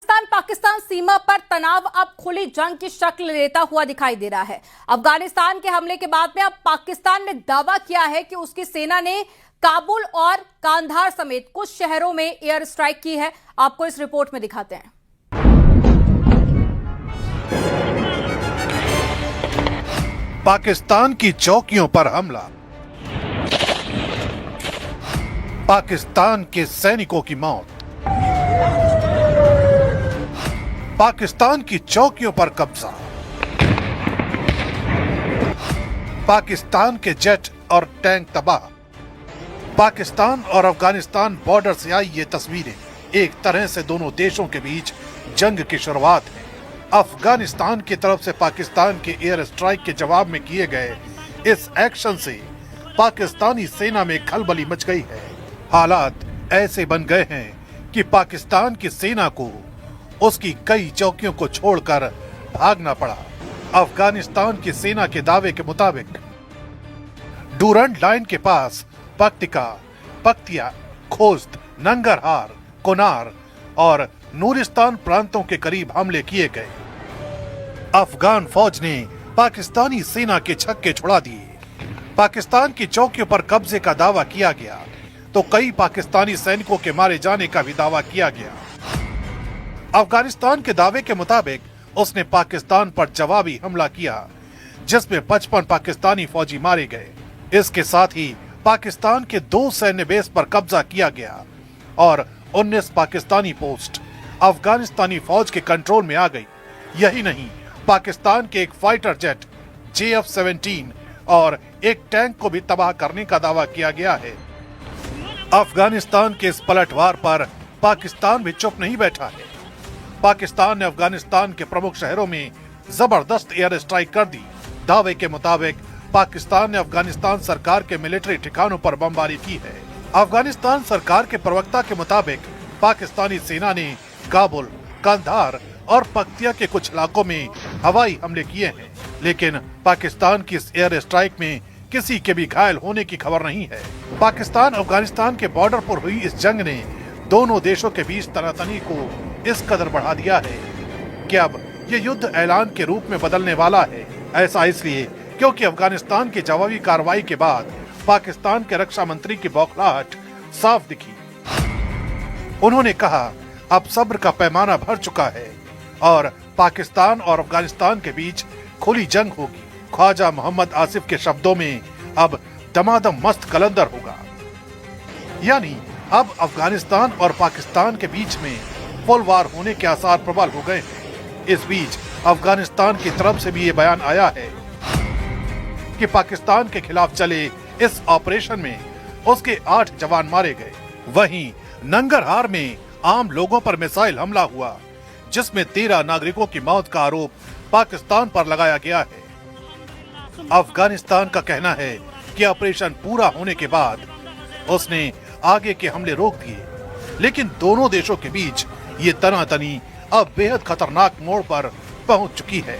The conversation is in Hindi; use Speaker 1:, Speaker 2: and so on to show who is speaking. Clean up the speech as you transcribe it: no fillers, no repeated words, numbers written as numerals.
Speaker 1: पाकिस्तान पाकिस्तान सीमा पर तनाव अब खुली जंग की शक्ल लेता हुआ दिखाई दे रहा है। अफगानिस्तान के हमले के बाद में अब पाकिस्तान ने दावा किया है कि उसकी सेना ने काबुल और कांधार समेत कुछ शहरों में एयर स्ट्राइक की है। आपको इस रिपोर्ट में दिखाते हैं।
Speaker 2: पाकिस्तान की चौकियों पर हमला, पाकिस्तान के सैनिकों की मौत, पाकिस्तान की चौकियों पर कब्जा, पाकिस्तान के जेट और टैंक तबाह। पाकिस्तान और अफगानिस्तान बॉर्डर से आई ये तस्वीरें एक तरह से दोनों देशों के बीच जंग की शुरुआत है। अफगानिस्तान की तरफ से पाकिस्तान के एयर स्ट्राइक के जवाब में किए गए इस एक्शन से पाकिस्तानी सेना में खलबली मच गई है। हालात ऐसे बन गए हैं कि पाकिस्तान की सेना को उसकी कई चौकियों को छोड़कर भागना पड़ा। अफगानिस्तान की सेना के दावे के मुताबिक डूरंड लाइन के पास पक्तिका, पक्तिया, खोस्त, नंगरहार, कोनार और नूरिस्तान प्रांतों के करीब हमले किए गए। अफगान फौज ने पाकिस्तानी सेना के छक्के छुड़ा दिए। पाकिस्तान की चौकियों पर कब्जे का दावा किया गया तो कई पाकिस्तानी सैनिकों के मारे जाने का भी दावा किया गया। अफगानिस्तान के दावे के मुताबिक उसने पाकिस्तान पर जवाबी हमला किया जिसमें 55 पाकिस्तानी फौजी मारे गए। इसके साथ ही पाकिस्तान के 2 सैन्य बेस पर कब्जा किया गया और 19 पाकिस्तानी पोस्ट अफगानिस्तानी फौज के कंट्रोल में आ गई। यही नहीं, पाकिस्तान के एक फाइटर जेट JF-17 और एक टैंक को भी तबाह करने का दावा किया गया है। अफगानिस्तान के इस पलटवार पर पाकिस्तान भी चुप नहीं बैठा है। पाकिस्तान ने अफगानिस्तान के प्रमुख शहरों में जबरदस्त एयर स्ट्राइक कर दी। दावे के मुताबिक पाकिस्तान ने अफगानिस्तान सरकार के मिलिट्री ठिकानों पर बमबारी की है। अफगानिस्तान सरकार के प्रवक्ता के मुताबिक पाकिस्तानी सेना ने काबुल, कंधार और पक्तिया के कुछ इलाकों में हवाई हमले किए हैं, लेकिन पाकिस्तान की इस एयर स्ट्राइक में किसी के भी घायल होने की खबर नहीं है। पाकिस्तान अफगानिस्तान के बॉर्डर पर हुई इस जंग ने दोनों देशों के बीच तनातनी को इस कदर बढ़ा दिया है कि अब ये युद्ध ऐलान के रूप में बदलने वाला है। ऐसा इसलिए क्योंकि अफगानिस्तान की जवाबी कार्रवाई के बाद पाकिस्तान के रक्षा मंत्री की बौखलाहट साफ दिखी। उन्होंने कहा, अब सब्र का पैमाना भर चुका है और पाकिस्तान और अफगानिस्तान के बीच खुली जंग होगी। ख्वाजा मोहम्मद आसिफ के शब्दों में अब दमादम मस्त कलंदर होगा। यानी अब अफगानिस्तान और पाकिस्तान के बीच में फुल वार होने के आसार प्रबल हो गए हैं। इस बीच अफगानिस्तान की तरफ से भी ये बयान आया है कि पाकिस्तान के खिलाफ चले इस ऑपरेशन में उसके 8 जवान मारे गए। वहीं नंगरहार में आम लोगों पर मिसाइल हमला हुआ जिसमें 13 नागरिकों की मौत का आरोप पाकिस्तान पर लगाया गया है। अफगानिस्तान का कहना है कि ऑपरेशन पूरा होने के बाद उसने आगे के हमले रोक दिए, लेकिन दोनों देशों के बीच ये तनातनी अब बेहद खतरनाक मोड़ पर पहुंच चुकी है।